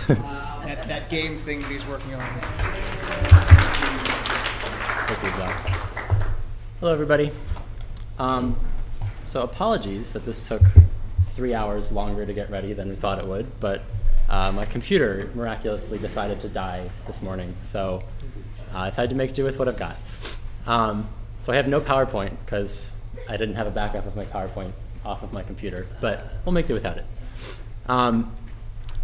that game thing that he's working on. Take these off. Hello, everybody. So apologies that this took 3 hours longer to get ready than we thought it would, but my computer miraculously decided to die this morning, so I've had to make do with what I've got. So I have no PowerPoint because I didn't have a backup of my PowerPoint off of my computer, but we'll make do without it.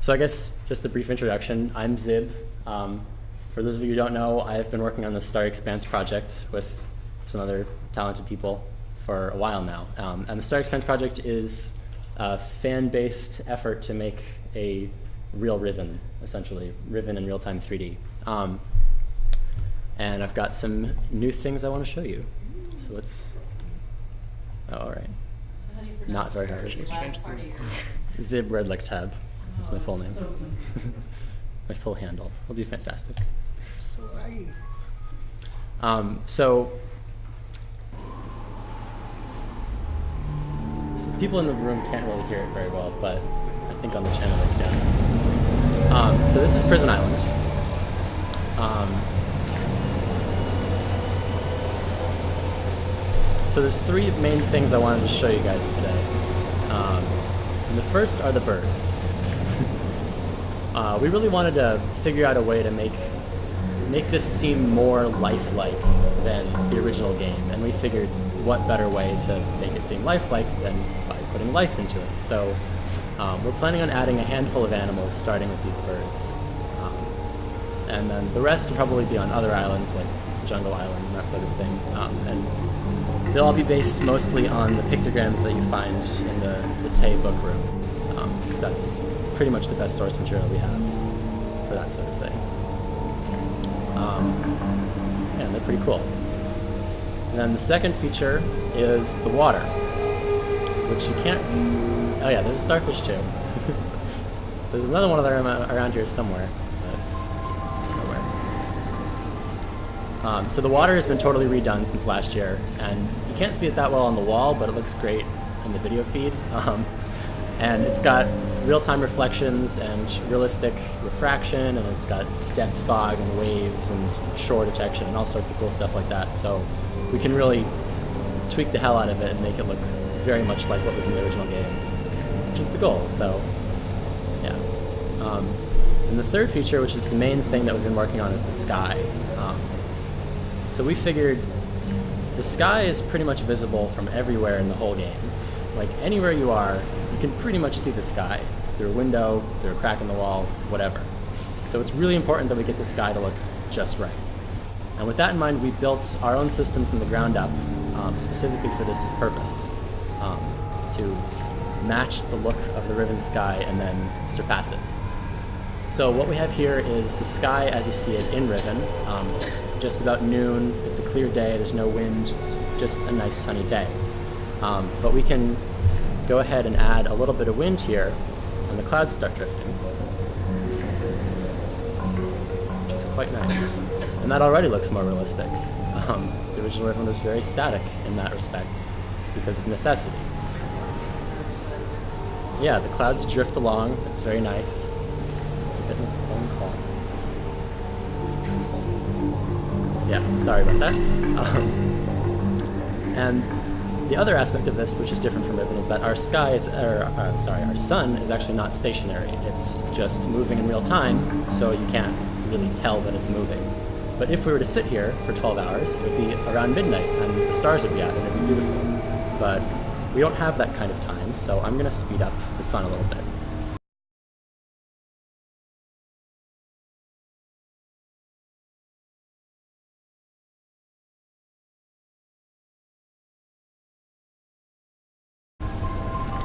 So I guess just a brief introduction. I'm Zib. For those of you who don't know, I've been working on the Starry Expanse project with some other talented people for a while now. And the Starry Expanse project is a fan-based effort to make a real Riven, essentially, Riven in real-time 3D. And I've got some new things I want to show you. So let's, oh, all right. So how do you pronounce Not very hard. the last part of your- Zib Red like Tab. That's my full name. My full handle. We'll do fantastic. So So people in the room can't really hear it very well, but I think on the channel they can. So this is Prison Island. So there's three main things I wanted to show you guys today. And the first are the birds. We really wanted to figure out a way to make this seem more lifelike than the original game, and we figured what better way to make it seem lifelike than by putting life into it. So we're planning on adding a handful of animals, starting with these birds. And then the rest will probably be on other islands, like Jungle Island and that sort of thing. And they'll all be based mostly on the pictograms that you find in the Tay book room, because that's pretty much the best source material we have for that sort of thing. And they're pretty cool. And then the second feature is the water, which you can't... Oh yeah, there's a starfish too. There's another one of them around here somewhere, but nowhere. So the water has been totally redone since last year, and you can't see it that well on the wall, but it looks great in the video feed. And it's got real-time reflections and realistic refraction, and it's got depth fog and waves and shore detection and all sorts of cool stuff like that. So we can really tweak the hell out of it and make it look very much like what was in the original game, which is the goal. So yeah. And the third feature, which is the main thing that we've been working on, is the sky. So we figured the sky is pretty much visible from everywhere in the whole game. Like anywhere you are, you can pretty much see the sky through a window, through a crack in the wall, whatever. So it's really important that we get the sky to look just right. And with that in mind, we built our own system from the ground up, specifically for this purpose, to match the look of the Riven sky and then surpass it. So what we have here is the sky as you see it in Riven. It's just about noon, it's a clear day, there's no wind, it's just a nice sunny day. But we can go ahead and add a little bit of wind here, and the clouds start drifting, which is quite nice. And that already looks more realistic. The original Riven was very static in that respect because of necessity. Yeah, the clouds drift along, it's very nice. Getting a phone call. Yeah, sorry about that. And the other aspect of this, which is different from Riven, is that our sky is, our sun is actually not stationary. It's just moving in real time, so you can't really tell that it's moving. But if we were to sit here for 12 hours, it would be around midnight, and the stars would be out, and it would be beautiful. But we don't have that kind of time, so I'm going to speed up the sun a little bit.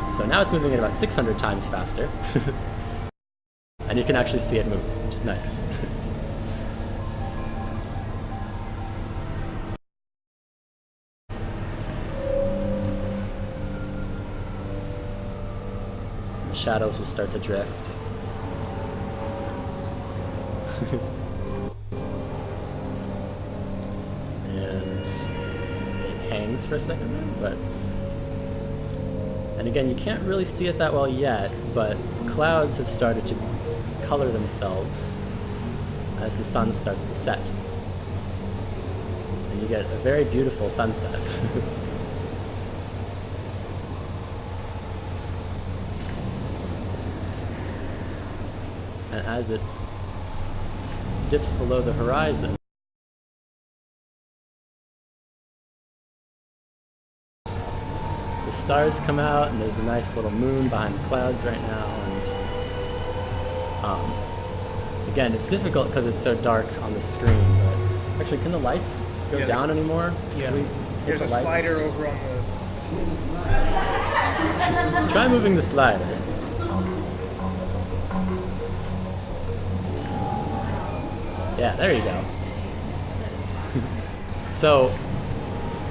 So now it's moving at about 600 times faster. And you can actually see it move, which is nice. The shadows will start to drift. And it hangs for a second there, but... And again, you can't really see it that well yet, but the clouds have started to color themselves as the sun starts to set. And you get a very beautiful sunset. And as it dips below the horizon, the stars come out, and there's a nice little moon behind the clouds right now. And again, it's difficult because it's so dark on the screen. But actually, can the lights go down anymore? Yeah. Can we hit There's a the lights? slider over on the. Try moving the slider. Yeah, there you go. So,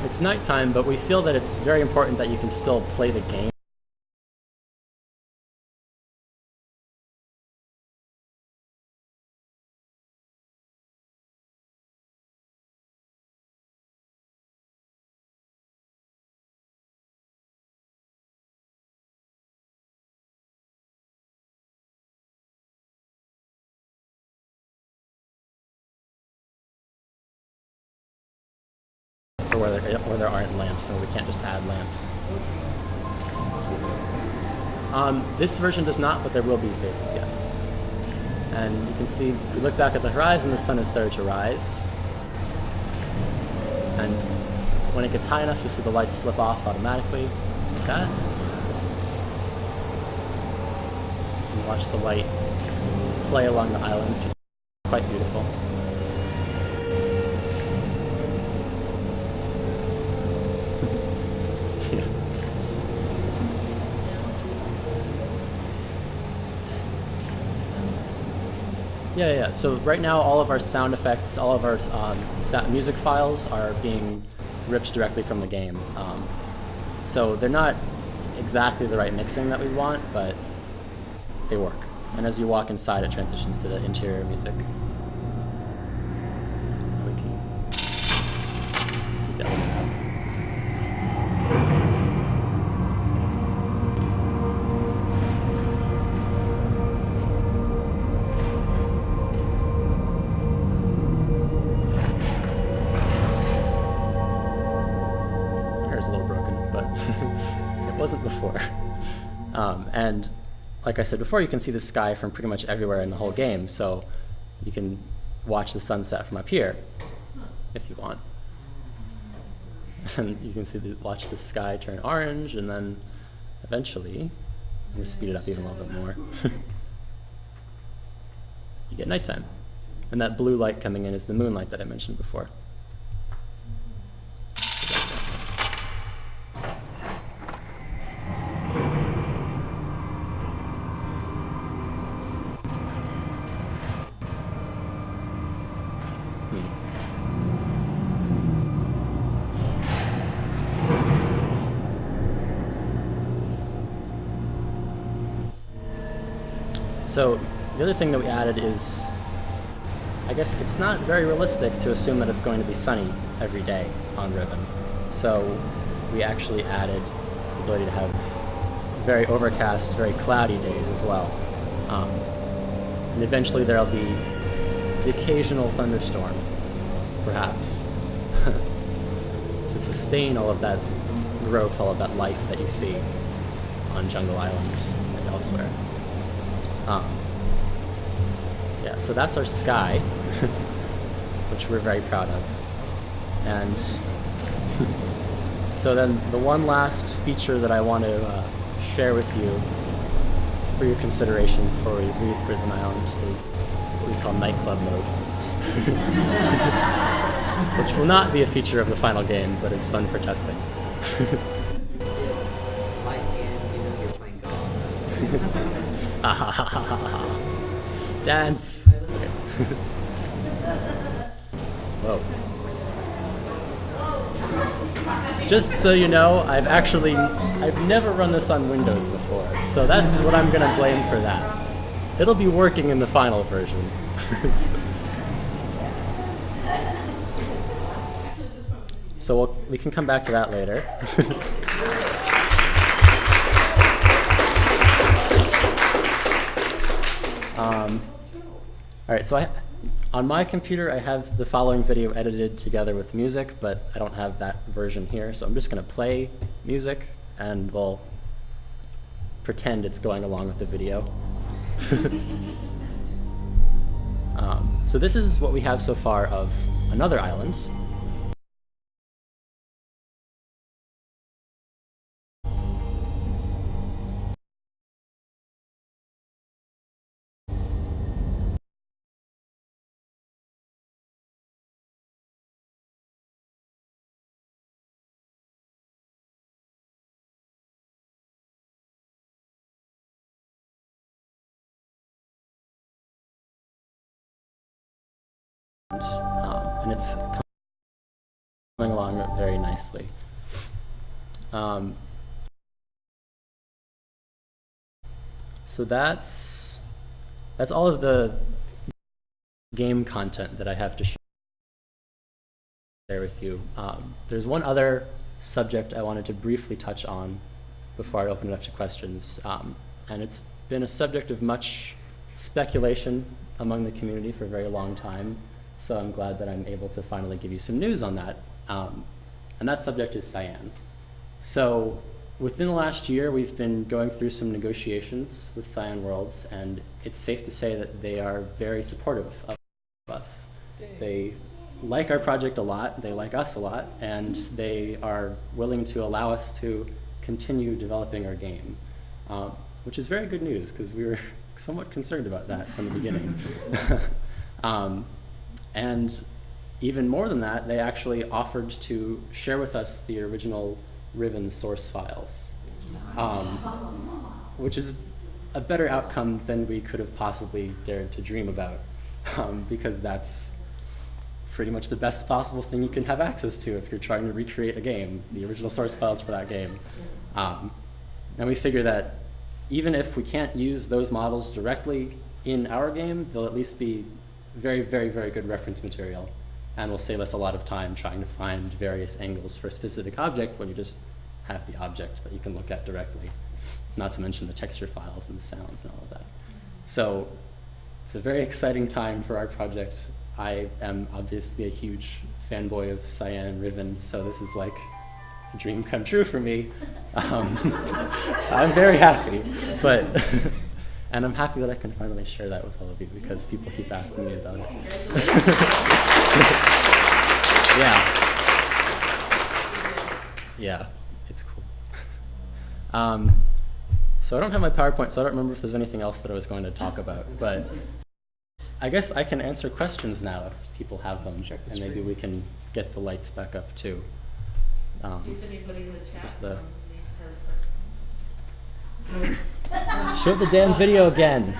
it's nighttime, but we feel that it's very important that you can still play the game. For where there aren't lamps, so we can't just add lamps. This version does not, but there will be phases, yes. And you can see, if we look back at the horizon, the sun has started to rise. And when it gets high enough, you'll see the lights flip off automatically, like that. And watch the light play along the island, which is quite beautiful. Yeah. So right now, all of our sound effects, all of our music files are being ripped directly from the game. So they're not exactly the right mixing that we want, but they work. And as you walk inside, it transitions to the interior music. We can keep that one up. A little broken, but it wasn't before. And like I said before, you can see the sky from pretty much everywhere in the whole game, so you can watch the sunset from up here if you want. And you can watch the sky turn orange, and then eventually, I'm going to speed it up even a little bit more. You get nighttime. And that blue light coming in is the moonlight that I mentioned before. So the other thing that we added is, I guess it's not very realistic to assume that it's going to be sunny every day on Riven. So we actually added the ability to have very overcast, very cloudy days as well. And eventually there'll be the occasional thunderstorm, perhaps, to sustain all of that growth, all of that life that you see on Jungle Island and elsewhere. Yeah, so that's our sky, which we're very proud of. And so then the one last feature that I want to share with you for your consideration before we leave Prison Island is what we call nightclub mode. Which will not be a feature of the final game, but is fun for testing. Dance! Okay. Whoa. Just so you know, I've never run this on Windows before, so that's what I'm gonna blame for that. It'll be working in the final version. So we can come back to that later. All right, so on my computer, I have the following video edited together with music, but I don't have that version here. So I'm just going to play music, and we'll pretend it's going along with the video. So this is what we have so far of another island. And it's coming along very nicely. So that's all of the game content that I have to share with you. There's one other subject I wanted to briefly touch on before I open it up to questions, and it's been a subject of much speculation among the community for a very long time. So I'm glad that I'm able to finally give you some news on that. And that subject is Cyan. So within the last year, we've been going through some negotiations with Cyan Worlds, and it's safe to say that they are very supportive of us. They like our project a lot, they like us a lot, and they are willing to allow us to continue developing our game, which is very good news, because we were somewhat concerned about that from the beginning. And even more than that, they actually offered to share with us the original Riven source files, which is a better outcome than we could have possibly dared to dream about, because that's pretty much the best possible thing you can have access to if you're trying to recreate a game, the original source files for that game. And we figure that even if we can't use those models directly in our game, they'll at least be very, very, very good reference material, and will save us a lot of time trying to find various angles for a specific object when you just have the object that you can look at directly, not to mention the texture files and the sounds and all of that. So it's a very exciting time for our project. I am obviously a huge fanboy of Cyan and Riven, so this is like a dream come true for me. I'm very happy, but and I'm happy that I can finally share that with all of you, because people keep asking me about it. Yeah, it's cool. So I don't have my PowerPoint, so I don't remember if there's anything else that I was going to talk about, but I guess I can answer questions now if people have them, and maybe we can get the lights back up too. See if anybody in the chat Where's the- has a question. Show the damn video again.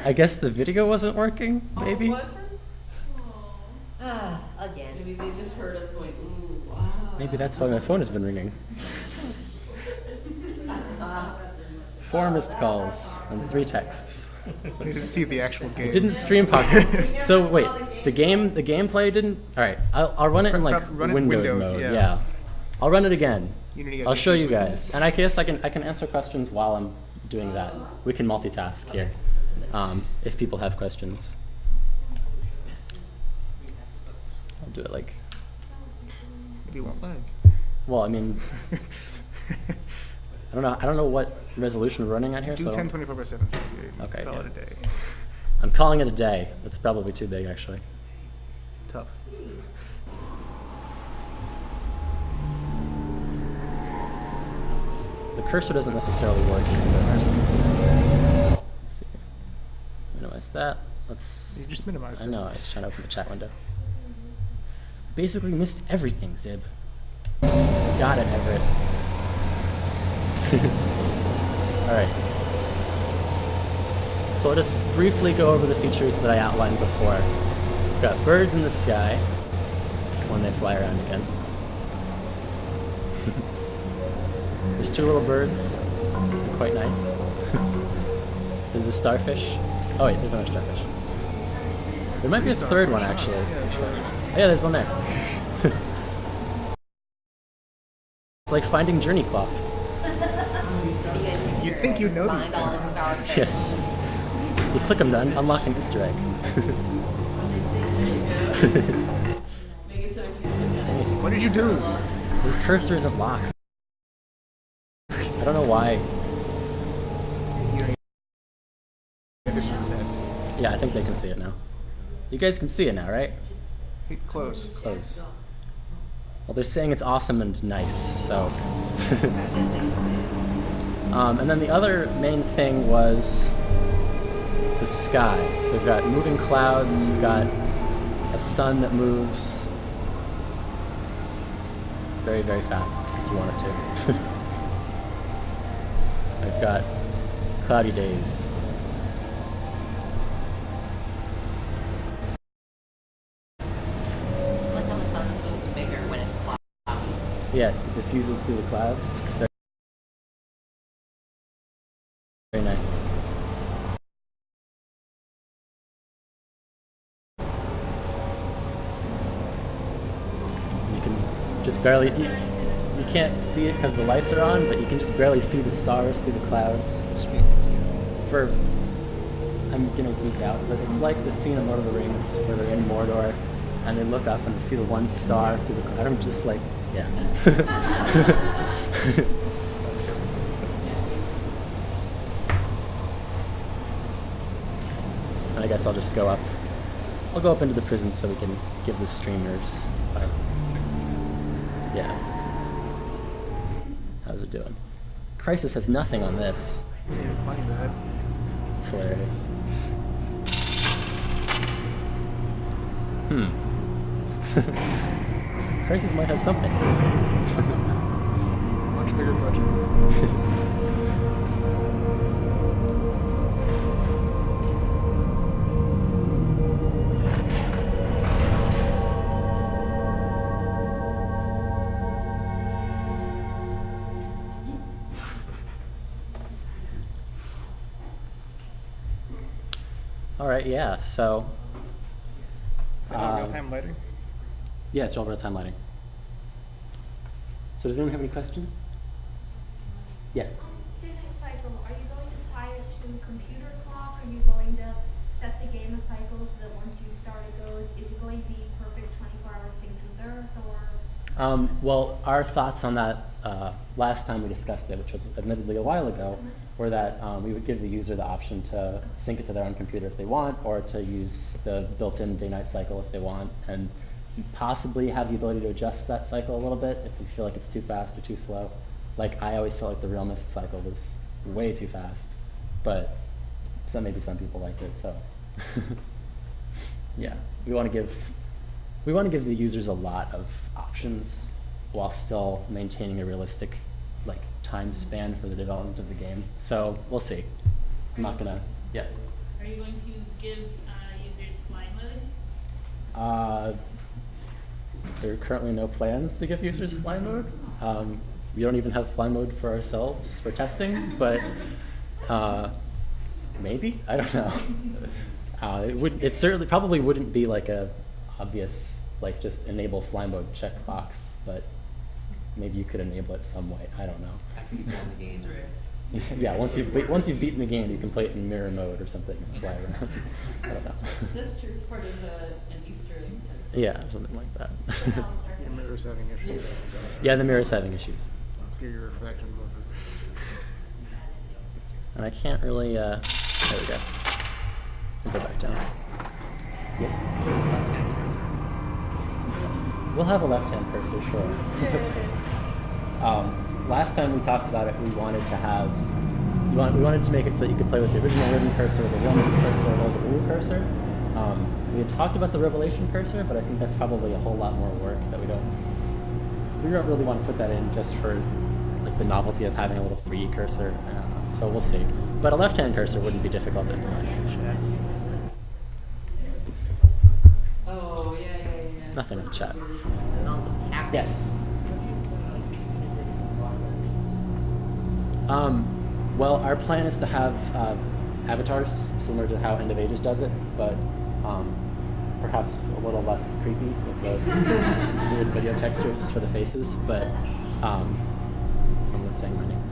I guess the video wasn't working, maybe? Oh, it wasn't? Again. Maybe they just heard us going, ooh, wow. Maybe that's why my phone has been ringing. 4 missed calls and 3 texts. We didn't see the actual game. It didn't stream properly. So wait, the gameplay didn't. All right, I'll run it in like Run it windowed mode. Yeah, I'll run it again. Unity I'll show you issues with guys, and I guess I can answer questions while I'm doing that. We can multitask here, if people have questions. I'll do it like. Maybe it won't lag. Well, I mean, I don't know what resolution we're running at here. Do So 1024 by 768. Okay, Call yeah. it a day. I'm calling it a day. That's probably too big, actually. Tough. The cursor doesn't necessarily work either. Let's see. Minimize that. You just minimized I it. know, I was trying to open the chat window. Basically missed everything, Zib. Got it, Everett. Alright. So I'll just briefly go over the features that I outlined before. We've got birds in the sky when they fly around again. There's 2 little birds. They're quite nice. There's a starfish. Oh wait, there's another starfish. There might be a 3rd one actually. Yeah, that's right. Oh yeah, there's one there. like finding journey cloths. You'd think you'd know these Find all the things. starfish. Yeah. You click them to unlock an Easter egg. There you go. Make it so if you look at it. What did you do? This cursor isn't locked. I don't know why. Yeah, I think they can see it now. You guys can see it now, right? Hit close. Close. Well, they're saying it's awesome and nice, so. And then the other main thing was the sky. So we've got moving clouds, we've got a sun that moves very, very fast if you want it to. We've got cloudy days. Look how the sun seems bigger when it's cloudy. Yeah, it diffuses through the clouds. It's very, very nice. You can just barely, you can't see it because the lights are on, but you can just barely see the stars through the clouds. For, I'm gonna geek out, but it's like the scene in Lord of the Rings where they're in Mordor and they look up and they see the one star through the cloud. I'm just like, yeah. And I guess I'll just go up. I'll go up into the prison so we can give the streamers. Yeah. How's it doing? Crisis has nothing on this. Yeah, funny that. It's hilarious. Crisis might have something on this. Much bigger budget. All right, yeah, so. Is that all real-time lighting? Yeah, it's all real-time lighting. So does anyone have any questions? Yes. Daylight cycle, are you going to tie it to a computer clock? Are you going to set the game a cycle so that once you start it goes? Is it going to be perfect 24 hours synced with Earth or? Well, our thoughts on that last time we discussed it, which was admittedly a while ago, were that we would give the user the option to sync it to their own computer if they want, or to use the built-in day-night cycle if they want, and possibly have the ability to adjust that cycle a little bit if you feel like it's too fast or too slow. Like, I always felt like the Real Mist cycle was way too fast, but maybe some people liked it, so. Yeah, we want to give the users a lot of options while still maintaining a realistic time span for the development of the game. So we'll see. I'm not gonna, yeah. Are you going to give users fly mode? There are currently no plans to give users fly mode. We don't even have fly mode for ourselves for testing, but maybe, I don't know. It certainly probably wouldn't be like a obvious, just enable fly mode checkbox, but maybe you could enable it some way. I don't know. After you've won the games, right? Yeah, once you've beaten the game, you can play it in mirror mode or something and fly around. I don't know. That's true. Part of an Easter egg. Yeah, something like that. Your mirror's having issues. Yeah, the mirror's having issues. Your refraction buffer. And I can't really, there we go. We'll go back down. Yes? We'll have a left-hand cursor, sure. Last time we talked about it, we wanted to have, we wanted to make it so that you could play with the original Ribbon cursor, the Real Mist cursor, or the Uru cursor. We had talked about the Revelation cursor, but I think that's probably a whole lot more work that we don't really want to put that in just for the novelty of having a little free cursor. So we'll see. But a left-hand cursor wouldn't be difficult to implement. Oh, yeah. Nothing in the chat. Oh, the cactus. Yes. Well, our plan is to have avatars similar to how End of Ages does it, but perhaps a little less creepy with the weird video textures for the faces. But Someone was saying my name.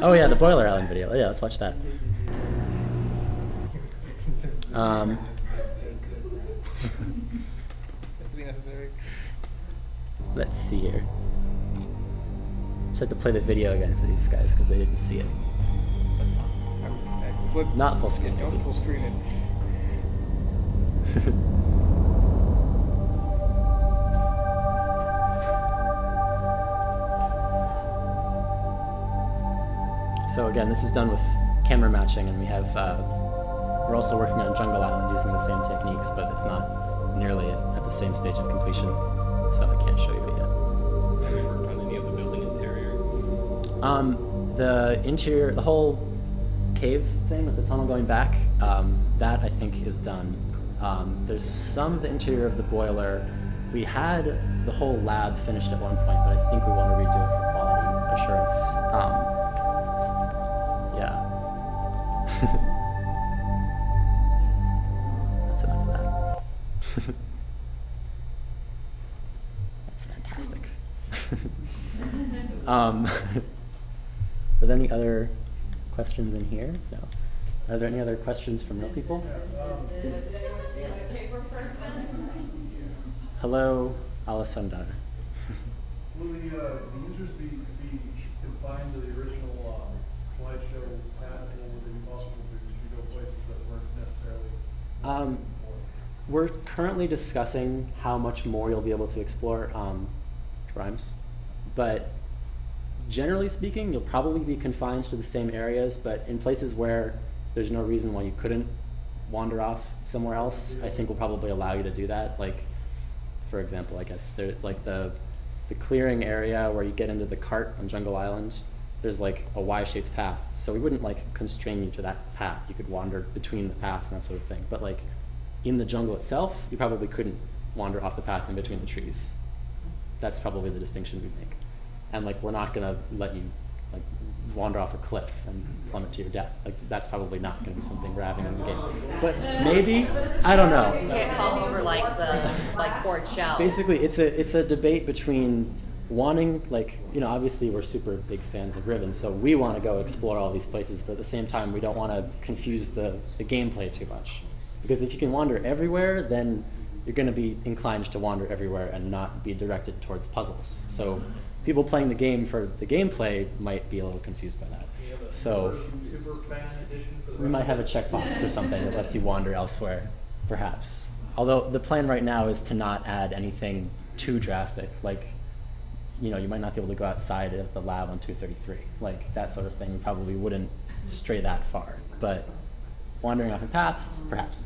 Oh yeah, the Boiler Island video. Oh, yeah, let's watch that. Simply necessary. Let's see here. Just have to play the video again for these guys because they didn't see it. That's fine. Not full screen. Don't full screen it. So again, this is done with camera matching, and we have we're also working on Jungle Island using the same techniques, but it's not nearly at the same stage of completion, so I can't show you it yet. Have you worked on any of the building interior? The interior, the whole cave thing with the tunnel going back, that I think is done. There's some of the interior of the boiler. We had the whole lab finished at one point, but I think we want to redo it for quality assurance. Yeah. That's enough of that. That's fantastic. Are there any other questions in here? No. Are there any other questions from real people? Hello, Alessandra. Will the users be confined to the original slideshow path, or would it be possible to go places that weren't necessarily? We're currently discussing how much more you'll be able to explore rhymes, but generally speaking, you'll probably be confined to the same areas, but in places where there's no reason why you couldn't wander off somewhere else, I think we'll probably allow you to do that. Like, for example, I guess like the clearing area where you get into the cart on Jungle Island, there's like a Y-shaped path, so we wouldn't like constrain you to that path. You could wander between the paths and that sort of thing, but like in the jungle itself, you probably couldn't wander off the path in between the trees. That's probably the distinction we make. And like, we're not gonna let you like wander off a cliff and plummet to your death. Like, that's probably not gonna be something we're having in the game. But maybe, I don't know. You can't fall over like the poured shell. Basically, it's a debate between wanting, like, you know, obviously we're super big fans of Riven, so we want to go explore all these places, but at the same time, we don't want to confuse the gameplay too much. Because if you can wander everywhere, then you're going to be inclined to wander everywhere and not be directed towards puzzles. So people playing the game for the gameplay might be a little confused by that. So we might have a checkbox or something that lets you wander elsewhere, perhaps. Although the plan right now is to not add anything too drastic, like, you know, you might not be able to go outside of the lab on 233. Like, that sort of thing probably wouldn't stray that far. But wandering off in paths, perhaps.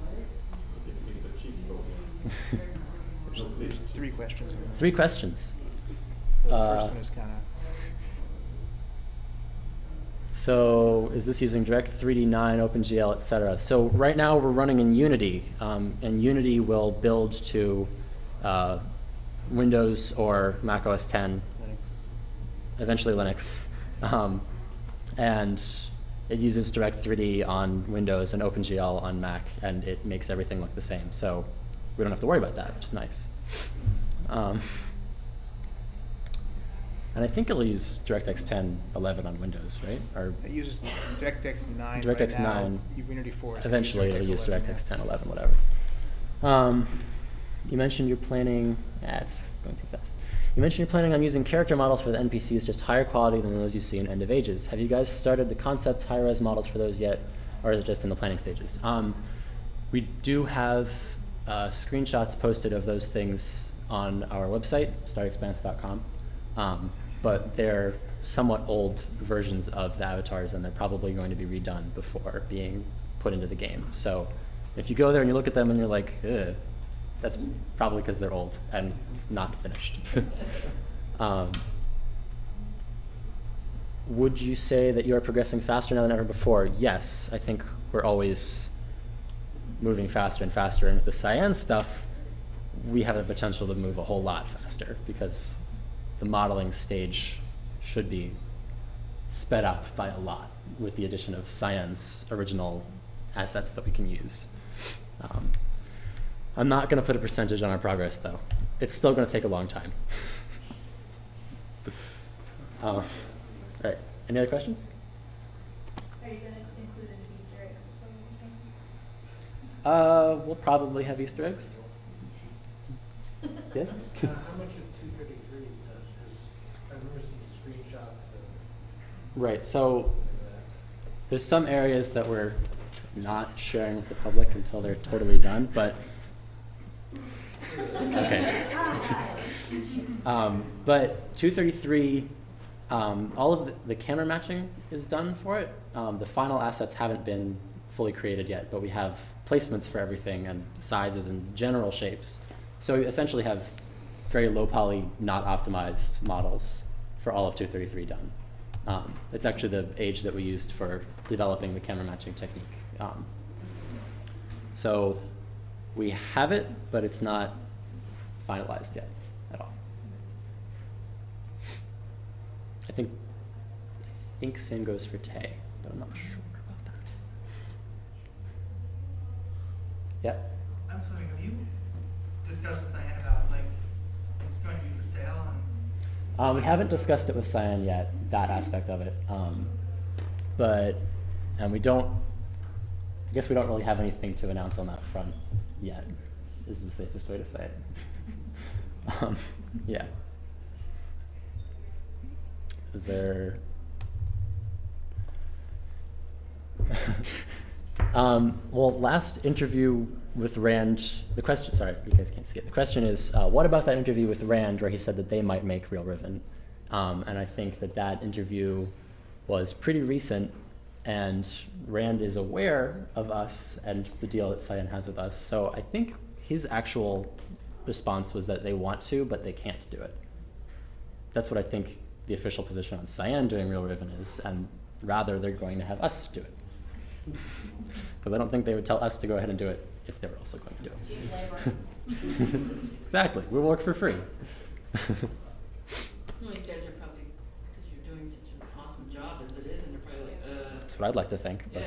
There's 3 questions. 3 questions. The first one is kind of. So is this using Direct 3D9, OpenGL, etc.? So right now we're running in Unity, and Unity will build to Windows or Mac OS 10, eventually Linux, and it uses Direct 3D on Windows and OpenGL on Mac, and it makes everything look the same. So we don't have to worry about that, which is nice. And I think it'll use DirectX 10 11 on Windows, right? Or It uses DirectX 9. DirectX right now. 9. Unity 4. So Eventually it'll use DirectX 10 11, whatever. You mentioned you're planning. It's going too fast. You mentioned you're planning on using character models for the NPCs, just higher quality than those you see in End of Ages. Have you guys started the concept high-res models for those yet, or is it just in the planning stages? We do have screenshots posted of those things on our website, starryexpanse.com, but they're somewhat old versions of the avatars, and they're probably going to be redone before being put into the game. So if you go there and you look at them and you're like, ugh, that's probably because they're old and not finished. Would you say that you are progressing faster now than ever before? Yes, I think we're always moving faster and faster. And with the cyan stuff, we have the potential to move a whole lot faster because the modeling stage should be sped up by a lot with the addition of cyan's original assets that we can use. I'm not going to put a percentage on our progress, though. it's still going to take a long time. All right. Any other questions? Are you going to include any Easter eggs at some point? We'll probably have Easter eggs. Yes? How much of 233 is done? Because I remember some screenshots of Right, so some of that. there's some areas that we're not sharing with the public until they're totally done, but okay. But 233, all of the camera matching is done for it. The final assets haven't been fully created yet, but we have placements for everything and sizes and general shapes. So we essentially have very low poly, not optimized models for all of 233 done. It's actually the age that we used for developing the camera matching technique. So we have it, but it's not finalized yet at all. I think same goes for Tay, but I'm not sure about that. Yeah? I'm just wondering, have you discussed with Cyan about, like, is this going to be for sale? We haven't discussed it with Cyan yet, that aspect of it. And we don't, I guess we don't really have anything to announce on that front yet, is the safest way to say it. Yeah. Is there... well, last interview with Rand, the question, sorry, you guys can't see it. The question is, what about that interview with Rand where he said that they might make Real Riven? And I think that interview was pretty recent, and Rand is aware of us and the deal that Cyan has with us. So I think his actual response was that they want to, but they can't do it. That's what I think the official position on Cyan doing Real Riven is, and rather they're going to have us do it. Because I don't think they would tell us to go ahead and do it if they were also going to do it. Cheap labor. Exactly. We'll work for free. Well, you guys are probably, because you're doing such an awesome job as it is, and you're probably like, That's what I'd like to think. But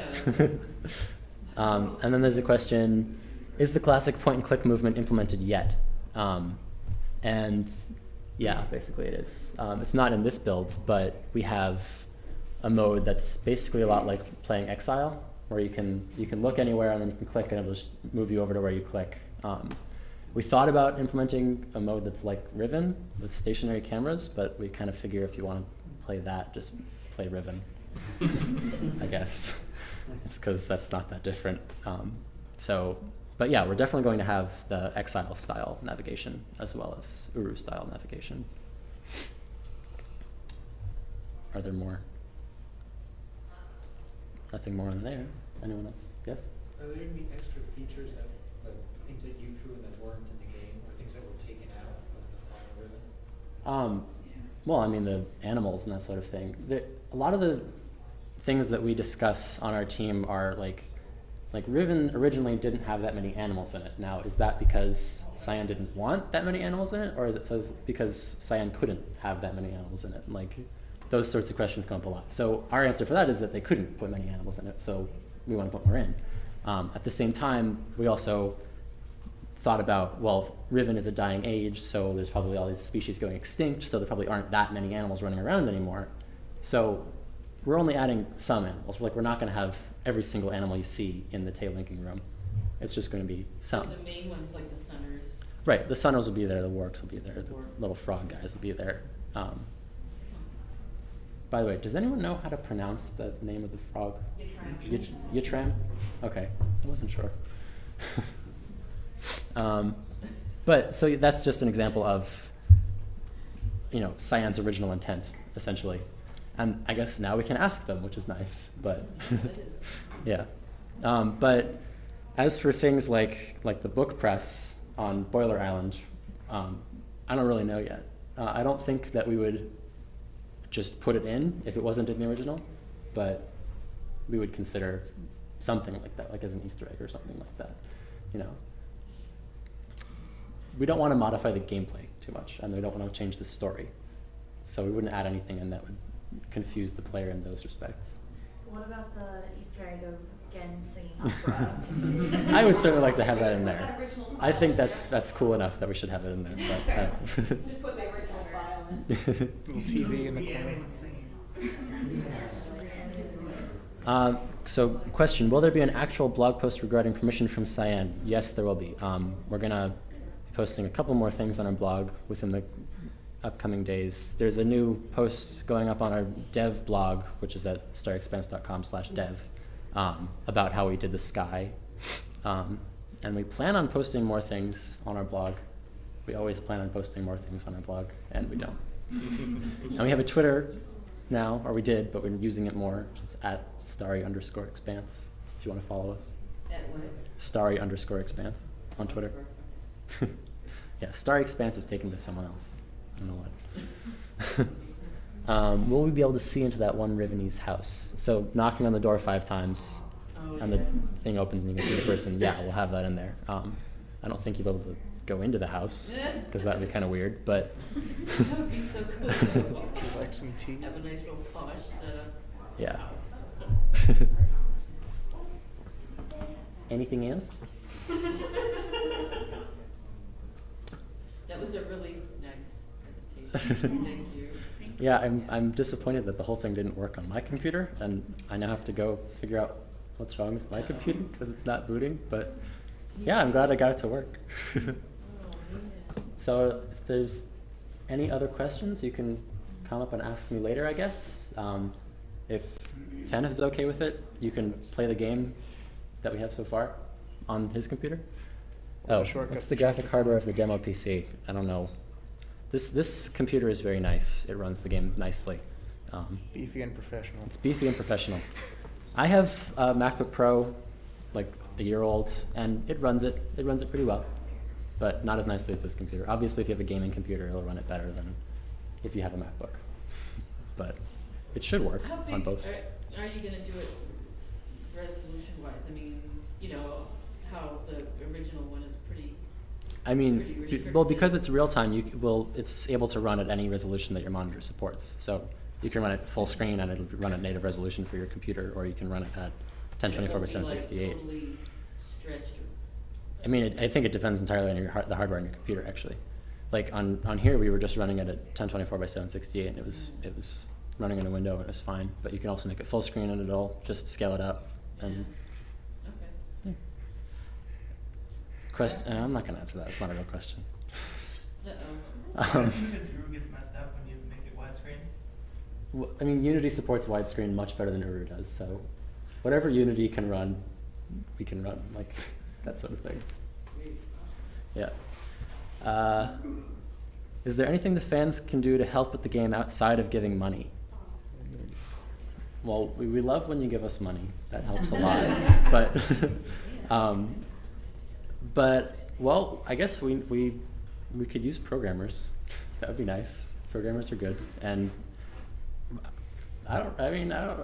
yeah. And then there's a question, is the classic point and click movement implemented yet? And yeah, basically it is. It's not in this build, but we have a mode that's basically a lot like playing Exile, where you can look anywhere and then you can click and it'll just move you over to where you click. We thought about implementing a mode that's like Riven with stationary cameras, but we kind of figure if you want to play that, just play Riven, I guess. It's because that's not that different. But yeah, we're definitely going to have the Exile style navigation as well as Uru style navigation. Are there more? Nothing more in there. Anyone else? Yes? Are there going to be extra features that, like things that you threw in that weren't in the game, or things that were taken out of the final Riven? Well, I mean, the animals and that sort of thing. A lot of the things that we discuss on our team are like Riven originally didn't have that many animals in it. Now, is that because Cyan didn't want that many animals in it, or is it because Cyan couldn't have that many animals in it? Like, those sorts of questions come up a lot. So our answer for that is that they couldn't put many animals in it, so we want to put more in. At the same time, we also thought about, well, Riven is a dying age, so there's probably all these species going extinct, so there probably aren't that many animals running around anymore. So we're only adding some animals. We're not going to have every single animal you see in the tail linking room. It's just going to be some. The main ones, like the Sunners. Right, the Sunners will be there, the Warks will be there, the little frog guys will be there. By the way, does anyone know how to pronounce the name of the frog? Yitram? Okay, I wasn't sure. But so that's just an example of, Cyan's original intent, essentially. And I guess now we can ask them, which is nice, but yeah. But as for things like the book press on Boiler Island, I don't really know yet. I don't think that we would just put it in if it wasn't in the original, but we would consider something like that, like as an Easter egg or something like that. We don't want to modify the gameplay too much, and we don't want to change the story. So we wouldn't add anything in that would confuse the player in those respects. What about the Easter egg of Gen singing opera? I would certainly like to have that in Just put there. that original I file think in that's there. that's cool enough that we should have it in there. But, Just put the original file in. Little TV in the The corner. animated singing. So, question: will there be an actual blog post regarding permission from Cyan? Yes, there will be. We're gonna be posting a couple more things on our blog within the upcoming days. There's a new post going up on our dev blog, which is at starryexpanse.com/dev, about how we did the sky. And we plan on posting more things on our blog. We always plan on posting more things on our blog, and we don't. And we have a Twitter now, or we did, but we're using it more, just at Starry_Expanse, if you want to follow us. At what? Starry_Expanse on Twitter. Yeah, Starry Expanse is taken to someone else. I don't know what. Will we be able to see into that one Rivenese house? So knocking on the door 5 times, and the thing opens and you can see the person. Yeah, we'll have that in there. I don't think you'll be able to go into the house, because that would be kind of weird, but... That would be so cool. Like some tea. Have a nice little posh setup. Yeah. Anything else? That was a really nice presentation. Thank you. Yeah, I'm disappointed that the whole thing didn't work on my computer, and I now have to go figure out what's wrong with my computer because it's not booting. But yeah, I'm glad I got it to work. So if there's any other questions, you can come up and ask me later, I guess. If Tanith is okay with it, you can play the game that we have so far on his computer. Oh, what's the graphic hardware of the demo PC? I don't know. This computer is very nice. It runs the game nicely. Beefy and professional. It's beefy and professional. I have a MacBook Pro, like a year old, and it runs it. It runs it pretty well, but not as nicely as this computer. Obviously, if you have a gaming computer, it'll run it better than if you have a MacBook. But it should work How big on both. are you going to do it resolution-wise? I mean, you know, how the original one is pretty... I mean, restricted. well, because it's real time, it's able to run at any resolution that your monitor supports. So you can run it full screen and it'll run at native resolution for your computer, or you can run it at 1024 by 768. Like totally stretched. I mean, I think it depends entirely on the hardware on your computer, actually. Like on here, we were just running it at 1024 by 768, and it was running in a window and it was fine. But you can also make it full screen and it'll just scale it up. And Okay. yeah. I'm not going to answer that. It's not a real question. Uh-oh. As soon as Uru gets messed up when you make it widescreen. I mean, Unity supports widescreen much better than Uru does. So whatever Unity can run, we can run, like that sort of thing. Yeah. Is there anything the fans can do to help with the game outside of giving money? Well, we love when you give us money. That helps a lot. But well, I guess we could use programmers. That would be nice. Programmers are good. And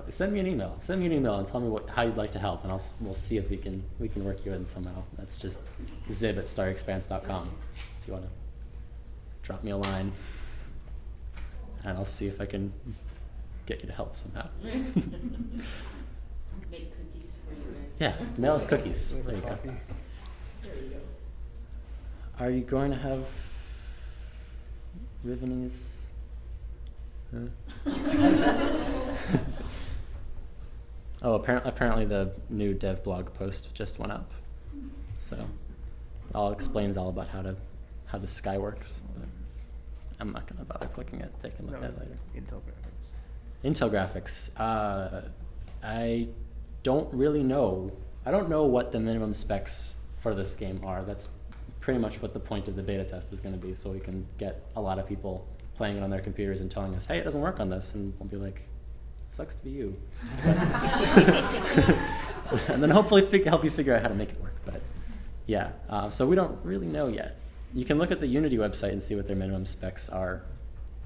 send me an email. Send me an email and tell me how you'd like to help, and we'll see if we can work you in somehow. That's just zib@starryexpanse.com if you want to drop me a line, and I'll see if I can get you to help somehow. Make cookies for you guys. Yeah, mail us cookies. Flavor There you go. coffee. There you go. Are you going to have Rivenese? Huh? Oh, apparently the new dev blog post just went up, so it all explains all about how the sky works. But I'm not going to bother clicking it. They can look at it later. Intel graphics. Intel graphics. I don't really know. I don't know what the minimum specs for this game are. That's pretty much what the point of the beta test is going to be, so we can get a lot of people playing it on their computers and telling us, hey, it doesn't work on this, and we'll be like, sucks to be you. And then hopefully help you figure out how to make it work. But yeah, so we don't really know yet. You can look at the Unity website and see what their minimum specs are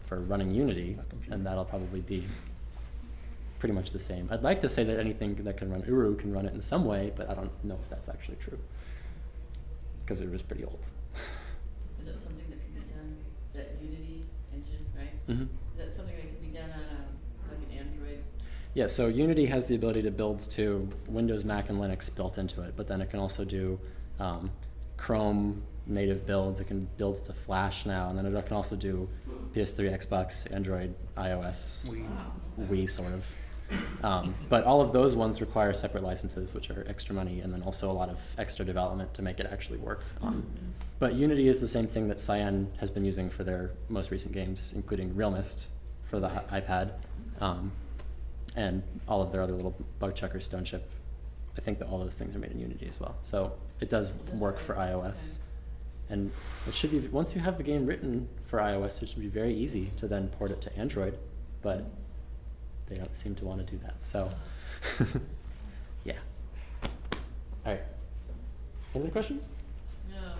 for running Unity, and that'll probably be pretty much the same. I'd like to say that anything that can run Uru can run it in some way, but I don't know if that's actually true, because Uru's pretty old. Is that something that can be done, that Unity engine, right? Mm-hmm. Is that something that can be done on like an Android? Yeah, so Unity has the ability to build to Windows, Mac, and Linux built into it, but then it can also do Chrome native builds. It can build to Flash now, and then it can also do PS3, Xbox, Android, iOS, Wii sort of. But all of those ones require separate licenses, which are extra money, and then also a lot of extra development to make it actually work on. But Unity is the same thing that Cyan has been using for their most recent games, including Real Mist for the iPad, and all of their other little bug checker, Stone Chip. I think that all those things are made in Unity as well. So it does work for iOS. And it should be, once you have the game written for iOS, it should be very easy to then port it to Android, but they don't seem to want to do that. So, yeah. All right. Any other questions? No.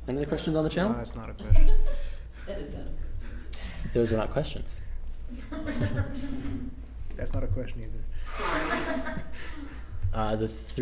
Any other questions on the channel? No, that's not a question. That is not. Those are not questions. That's not a question either. The